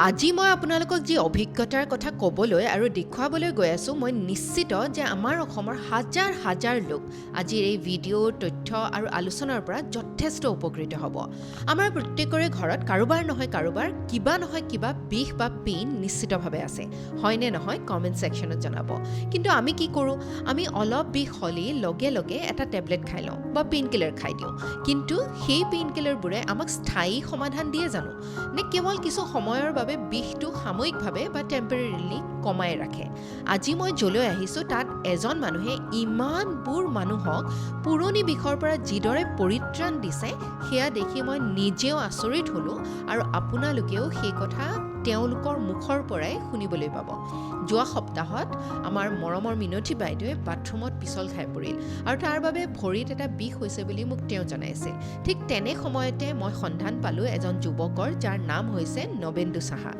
আজি মই আপোনালোকক যি অভিজ্ঞতাৰ কথা ক'বলৈ আৰু দেখুৱাবলৈ গৈ আছোঁ, মই নিশ্চিত যে আমাৰ অসমৰ হাজাৰ হাজাৰ লোক আজিৰ এই ভিডিঅ', তথ্য আৰু আলোচনাৰ পৰা যথেষ্ট উপকৃত হ'ব। আমাৰ প্ৰত্যেকৰে ঘৰত কাৰোবাৰ নহয় কাৰোবাৰ কিবা নহয় কিবা বিষ বা পেইন নিশ্চিতভাৱে আছে, হয়নে নহয় কমেণ্ট ছেকশ্যনত জনাব। কিন্তু আমি কি কৰোঁ, আমি অলপ বিষ হ'লেই লগে লগে এটা টেবলেট খাই লওঁ বা পেইন কিলাৰ খাই দিওঁ। কিন্তু সেই পেইন কিলাৰবোৰে আমাক স্থায়ী সমাধান দিয়ে জানো, নে কেৱল কিছু সময়ৰ বাবে বিষটো সাময়িকভাৱে বা টেম্পৰেৰিলি কমাই ৰাখে? আজি মই য'লৈ আহিছোঁ তাত এজন মানুহে ইমানবোৰ মানুহক পুৰণি বিষৰ পৰা যিদৰে পৰিত্ৰাণ দিছে, সেয়া দেখি মই নিজেও আচৰিত হ'লোঁ আৰু আপোনালোকেও সেই কথা তেওঁলোকৰ মুখৰ পৰাই শুনিবলৈ পাব। যোৱা সপ্তাহত আমাৰ মৰমৰ মিনতী বাইদেৱে বাথৰুমত পিছল খাই পৰিল আৰু তাৰ বাবে ভৰিত এটা বিষ হৈছে বুলি মোক তেওঁ জনাইছিল। ঠিক তেনে সময়তে মই সন্ধান পালোঁ এজন যুৱকৰ, যাৰ নাম হৈছে নবেন্দু সাহা।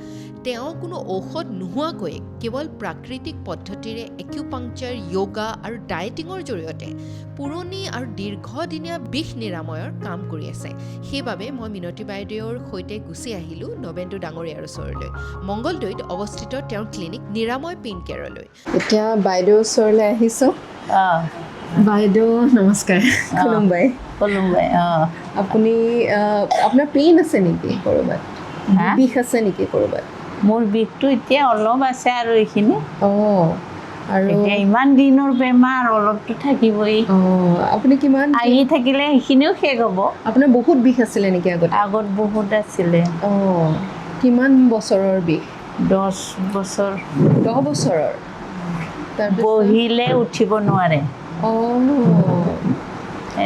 তেওঁ কোনো ঔষধ নোহোৱাকৈ কেৱল প্ৰাকৃতিক পদ্ধতিৰে একিউপাংচাৰ, য়োগা আৰু ডায়েটিঙৰ জৰিয়তে পুৰণি আৰু দীৰ্ঘদিনীয়া বিষ নিৰাময়ৰ কাম কৰি আছে। সেইবাবে মই মিনতী বাইদেউৰ সৈতে গুচি আহিলোঁ নবেন্দু ডাঙৰীয়াৰ ওচৰলৈ, মংগলদৈত অৱস্থিত তেওঁৰ ক্লিনিক নিৰাময় পেইন কেয়াৰলৈ। এতিয়া বাইদেউৰ ওচৰলৈ আহিছোঁ। বাইদেউ নমস্কাৰ। খুলুমবাই। খুলুমবাই। আপুনি আপোনাৰ পেইন আছে নেকি ক'ৰবাত? বিষ আছে নেকি ক'ৰবাত? মোৰ বিষটো এতিয়া অলপ আছে আৰু এইখিনি। আৰু এতিয়া ইমান দিনৰ বেমাৰ, অলপতো থাকিবই। আপুনি কিমান আহি থাকিলে সেইখিনিও শেষ হ'ব। আপোনাৰ বহুত বিষ আছিলে নেকি আগতে? আগত বহুত আছিলে। কিমান বছৰৰ বিষ? 10 বছৰ। 10 বছৰৰ? বহিলে উঠিব নোৱাৰে।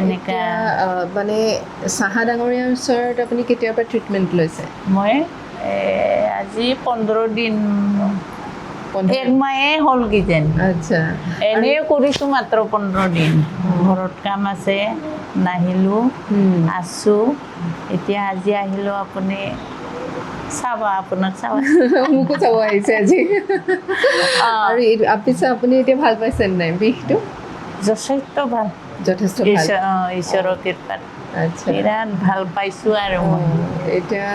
এনেকা মানে সাহা ডাঙৰীয়াৰ ওচৰত আপুনি কেতিয়াৰ পৰা ট্ৰিটমেণ্ট লৈছে? মই আজি 15 দিন, 1 মাহে হ'ল কিজানি। আচ্ছা। এনেই কৰিছোঁ মাত্ৰ 15 দিন। ঘৰত কাম আছে, নাহিলোঁ, আছোঁ। এতিয়া আজি আহিলোঁ, আপুনি চাব, আপোনাক চাব। মোকো চাব আহিছে আজি। আৰু পিছে আপুনি এতিয়া ভাল পাইছে নাই বিষটো? যথেষ্ট ভাল। যথেষ্ট ভাল। ঈশ্বৰৰ কৃপাত আচ্ছা, বিৰাট ভাল পাইছোঁ। আৰু এতিয়া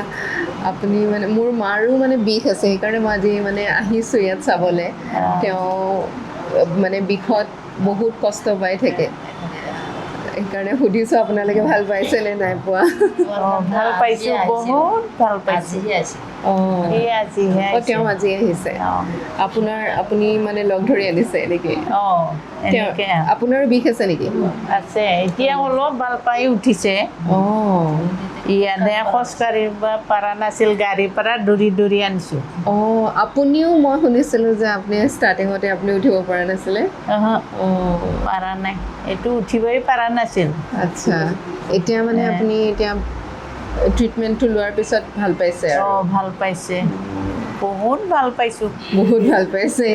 আপুনি মানে, মোৰ মাৰো মানে বিষ আছে, সেইকাৰণে মই আজি মানে আহিছোঁ ইয়াত চাবলৈ। তেওঁ মানে বিষত বহুত কষ্ট পাই থাকে, সেইকাৰণে সুধিছোঁ আপোনালোকে ভাল পাইছে নে নাই পোৱা। ভাল পাইছোঁ, বহুত ভাল পাইছোঁ। তেওঁ আজি আহিছে। আপুনি মানে লগ ধৰি আনিছে নেকি? আপোনাৰো বিষ আছে নেকি? আছে, এতিয়া অলপ ভাল পাই উঠিছে। ইয়াতে খোজকাঢ়িব পৰা নাছিল, গাড়ীৰ পৰা দৌৰি আনিছোঁ। আপুনিও, মই শুনিছিলোঁ যে আপুনি ষ্টাৰ্টিঙতে আপুনি উঠিব পৰা নাছিলে। পৰা নাই, এইটো উঠিবই পৰা নাছিল। আচ্ছা, এতিয়া মানে আপুনি এতিয়া ট্ৰিটমেণ্টটো লোৱাৰ পিছত ভাল পাইছে? ভাল পাইছে, বহুত ভাল পাইছোঁ। বহুত ভাল পাইছে।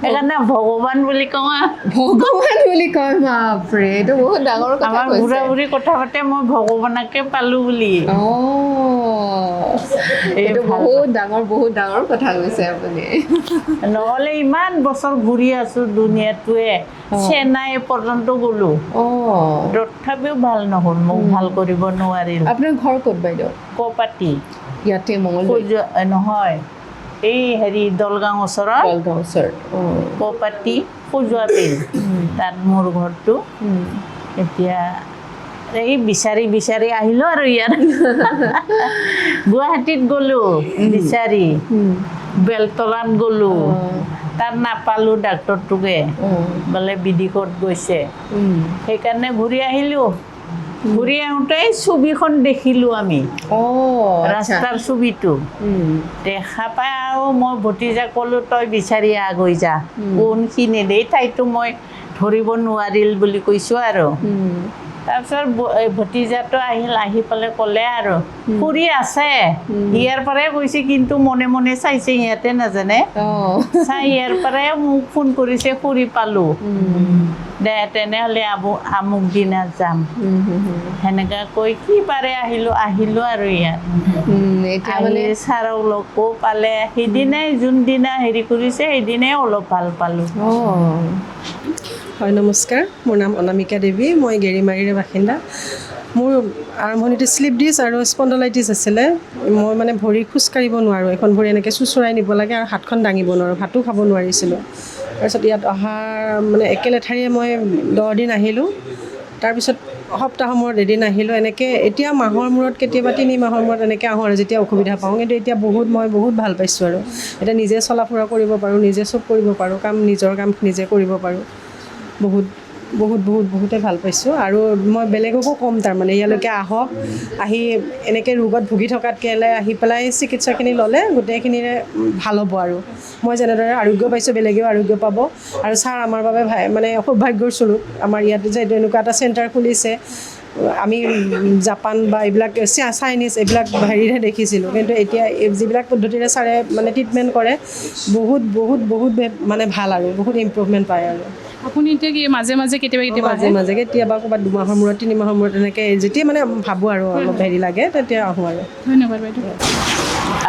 সেইকাৰণে ভগৱান বুলি কওঁ। ভগৱান বুলি কয়? বাপৰে, এইটো বহুত ডাঙৰ কথা। আমাৰ বুঢ়া বুঢ়ী কথা পাতে, মই ভগৱানকে পালোঁ বুলি। এইটো বহুত ডাঙৰ কথা কৈছে আপুনি। নহ'লে ইমান বছৰ ঘূৰি আছোঁ দুনিয়াটোৱে, চেন্নাই পৰ্যন্ত গ'লোঁ, তথাপিও ভাল নহ'ল, মোক ভাল কৰিব নোৱাৰিল। আপোনাৰ ঘৰ ক'ত বাইদেউ? কপাটি। ইয়াতে মংগলদৈ? নহয়, এই দলগাঁও ওচৰত। কপাটি খোজোৱা পেইন, তাত মোৰ ঘৰটো। এতিয়া এই বিচাৰি আহিলোঁ আৰু ইয়াত। গুৱাহাটীত গ'লোঁ বিচাৰি, বেলতলাত গ'লোঁ, তাত নাপালোঁ ডাক্তৰটোকে, বোলে বিদেশত গৈছে। সেইকাৰণে ঘূৰি আহিলোঁ। ঘূৰি আহোঁতে ছবিখন দেখিলোঁ আমি, ৰাস্তাৰ ছবিটো দেখা পাই আৰু মই ভতিজাক ক'লোঁ, তই বিচাৰি গৈ যা, কোনখিনিত, এই ঠাইটো মই ধৰিব নোৱাৰিল বুলি কৈছোঁ। আৰু তাৰপিছত ভতিজাটো আহিল, আহি পেলাই ক'লে আৰু খুৰী আছে, ইয়াৰ পৰাই কৈছে, কিন্তু মনে মনে চাইছে, সিহঁতে নাজানে। চাই ইয়াৰ পৰাই মোক ফোন কৰিছে, খুৰী পালোঁ দে, তেনেহ'লে আমুক দিনা যাম। সেনেকৈ কৈ কি পাৰে আহিলোঁ আৰু ইয়াত আহি ছাৰক লগো পালে। সেইদিনাই যোনদিনা কৰিছে, সেইদিনাই অলপ ভাল পালোঁ। হয়, নমস্কাৰ। মোৰ নাম অনামিকা দেৱী, মই গেৰিমাৰীৰে বাসিন্দা। মোৰ আৰম্ভণিতে স্লিপ ডিছ আৰু স্পণ্ডলাইটিছ আছিলে। মই মানে ভৰি খোজকাঢ়িব নোৱাৰোঁ, এখন ভৰি এনেকৈ চোঁচৰাই নিব লাগে আৰু হাতখন দাঙিব নোৱাৰোঁ, ভাতো খাব নোৱাৰিছিলোঁ। তাৰপিছত ইয়াত অহাৰ মানে একেলেঠাৰিয়ে মই 10 দিন আহিলোঁ। তাৰপিছত সপ্তাহৰ মূৰত এদিন আহিলোঁ। এনেকৈ এতিয়া মাহৰ মূৰত কেতিয়াবা 3 মাহৰ মূৰত এনেকৈ আহোঁ আৰু যেতিয়া অসুবিধা পাওঁ। কিন্তু এতিয়া মই বহুত ভাল পাইছোঁ আৰু এতিয়া নিজে চলা ফুৰা কৰিব পাৰোঁ, নিজে চব কৰিব পাৰোঁ, নিজৰ কাম নিজে কৰিব পাৰোঁ। বহুতে ভাল পাইছোঁ আৰু মই বেলেগকো ক'ম তাৰমানে ইয়ালৈকে আহক, আহি এনেকৈ ৰোগত ভুগি থকাতকৈ আহি পেলাই চিকিৎসাখিনি ল'লে গোটেইখিনিৰে ভাল হ'ব। আৰু মই যেনেদৰে আৰোগ্য পাইছোঁ বেলেগেও আৰোগ্য পাব। আৰু ছাৰ আমাৰ বাবে মানে সৌভাগ্যৰ স্বৰূপ। আমাৰ ইয়াত যে এনেকুৱা এটা চেণ্টাৰ খুলিছে, আমি জাপান বা এইবিলাক চাইনিজ এইবিলাক হেৰিহে দেখিছিলোঁ, কিন্তু এতিয়া যিবিলাক পদ্ধতিৰে ছাৰে মানে ট্ৰিটমেণ্ট কৰে বহুত মানে ভাল আৰু বহুত ইম্প্ৰুভমেণ্ট পায়। আৰু আপুনি এতিয়া কি মাজে মাজে কেতিয়াবা ক'ৰবাত 2 মাহৰ মূৰত 3 মাহৰ মূৰত এনেকৈ যেতিয়া মানে ভাবোঁ আৰু অলপ হেৰি লাগে তেতিয়া আহোঁ আৰু। ধন্যবাদ বাইদেউ।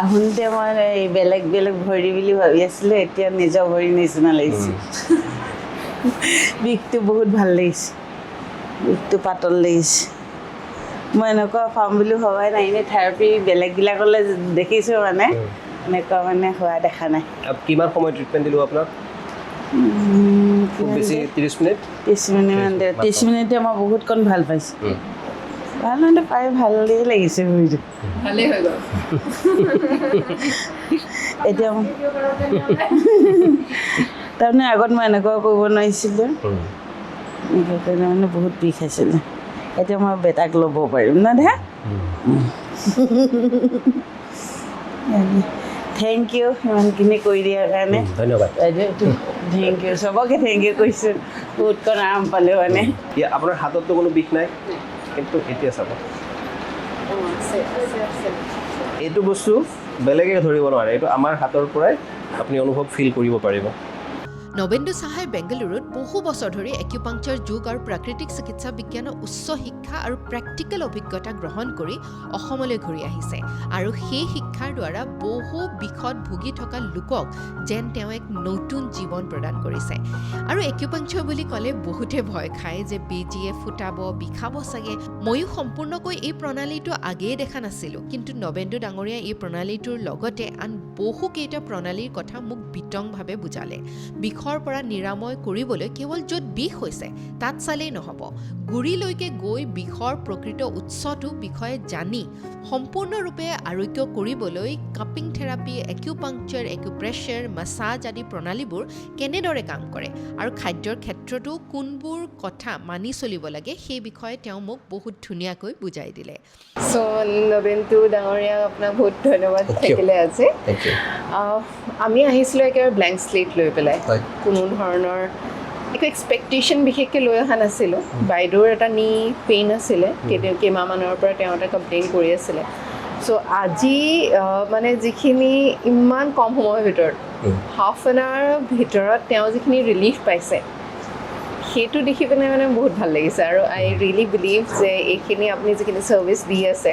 আহোঁতে মই বেলেগ ভৰি বুলি ভাবি আছিলোঁ, এতিয়া নিজৰ ভৰি নিচিনা লাগিছে। বিষটো বহুত ভাল লাগিছে, বিষটো পাতল লাগিছে। মই এনেকুৱা পাম বুলি ভবাই নাই, এনেই থেৰাপি বেলেগবিলাকলৈ দেখিছোঁ, মানে এনেকুৱা মানে হোৱা দেখা নাই। কিমান সময় ট্ৰিটমেণ্ট দিলোঁ আপোনাক? খুব বেছি 30 মিনিট। 30 মিনিটে মই বহুতকণ ভাল পাইছোঁ। ভাল মানে পাই ভালেই লাগিছে ভৰিটো। ভালেই হৈ গ'ল। এতিয়া তাৰমানে আগত মই এনেকুৱা কৰিব নোৱাৰিছিলোঁ, সেইকাৰণে মানে বহুত বিষ আছিলে। এতিয়া মই বেটাক ল'ব পাৰিম ন দে। থেংক ইউ ইমানখিনি কৰি দিয়াৰ কাৰণে। ধন্যবাদ। থেংক ইউ, চবকে থেংক ইউ কৈছোঁ, বহুতকণ আৰাম পালোঁ মানে। আপোনাৰ হাতততো কোনো বিষ নাই, কিন্তু এতিয়া চাব এইটো বস্তু বেলেগে ধৰিব নোৱাৰে, এইটো আমাৰ হাতৰ পৰাই আপুনি অনুভৱ ফিল কৰিব পাৰিব। নবেন্দু সাহাই বেংগালুৰুত বহু বছৰ ধৰি একিউপাংচাৰ যোগ আৰু প্ৰাকৃতিক চিকিৎসা বিজ্ঞানৰ উচ্চ শিক্ষা আৰু প্ৰেক্টিকেল অভিজ্ঞতা গ্ৰহণ কৰি অসমলৈ ঘূৰি আহিছে আৰু সেই শিক্ষাৰ দ্বাৰা বহু বিষত ভুগি থকা লোকক যেন তেওঁ এক নতুন জীৱন প্ৰদান কৰিছে। আৰু একিউপাংচাৰ বুলি ক'লে বহুতে ভয় খায় যে বেজীয়ে ফুটাব, বিষাব চাগে। ময়ো সম্পূৰ্ণকৈ এই প্ৰণালীটো আগেয়ে দেখা নাছিলোঁ, কিন্তু নবেন্দু ডাঙৰীয়াই এই প্ৰণালীটোৰ লগতে আন বহুকেইটা প্ৰণালীৰ কথা মোক বিতংভাৱে বুজালে। বিষৰ পৰা নিৰাময় কৰিবলৈ কেৱল য'ত বিষ হৈছে তাত চালেই নহ'ব, গুৰিলৈকে গৈ বিষৰ প্ৰকৃত উৎসটো বিষয়ে জানি সম্পূৰ্ণৰূপে আৰোগ্য কৰিবলৈ কাপিং থেৰাপি, একিউপাংচাৰ, একিউপ্ৰেছাৰ, মাছাজ আদি প্ৰণালীবোৰ কেনেদৰে কাম কৰে আৰু খাদ্যৰ ক্ষেত্ৰতো কোনবোৰ কথা মানি চলিব লাগে সেই বিষয়ে তেওঁ মোক বহুত ধুনীয়াকৈ বুজাই দিলে। চ' নবেন্দু ডাঙৰীয়াক আপোনাক বহুত ধন্যবাদ থাকিলে আজি। আমি আহিছিলোঁ একেবাৰে ব্লেংক শ্লেট লৈ পেলাই, কোনো ধৰণৰ একো এক্সপেক্টেশ্যন বিশেষকৈ লৈ অহা নাছিলোঁ। বাইদেউৰ এটা নি পেইন আছিলে, কেইমাহমানৰ পৰা তেওঁ এটা কমপ্লেইন কৰি আছিলে। চ' আজি মানে যিখিনি ইমান কম সময়ৰ ভিতৰত, হাফ এন আৱাৰৰ ভিতৰত তেওঁ যিখিনি ৰিলিফ পাইছে, সেইটো দেখি পিনে মানে বহুত ভাল লাগিছে। আৰু আই ৰিয়েলি বিলিভ যে এইখিনি আপুনি যিখিনি ছাৰ্ভিচ দি আছে,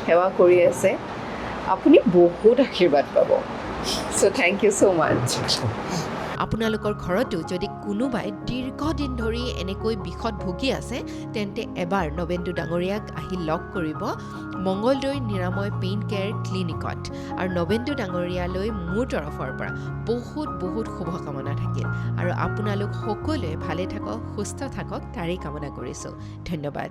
সেৱা কৰি আছে, আপুনি বহুত আশীৰ্বাদ পাব। চ' থেংক ইউ ছ' মাছ। আপোনালোকৰ ঘৰতো যদি কোনোবাই দীৰ্ঘদিন ধৰি এনেকৈ বিষত ভুগি আছে, তেন্তে এবাৰ নবেন্দু ডাঙৰীয়াক আহি লগ কৰিব মংগলদৈ নিৰাময় পেইন কেয়াৰ ক্লিনিকত। আৰু নবেন্দু ডাঙৰীয়ালৈ মোৰ তৰফৰ পৰা বহুত শুভকামনা থাকিল। আৰু আপোনালোক সকলোৱে ভালে থাকক, সুস্থ থাকক, তাৰেই কামনা কৰিছোঁ। ধন্যবাদ।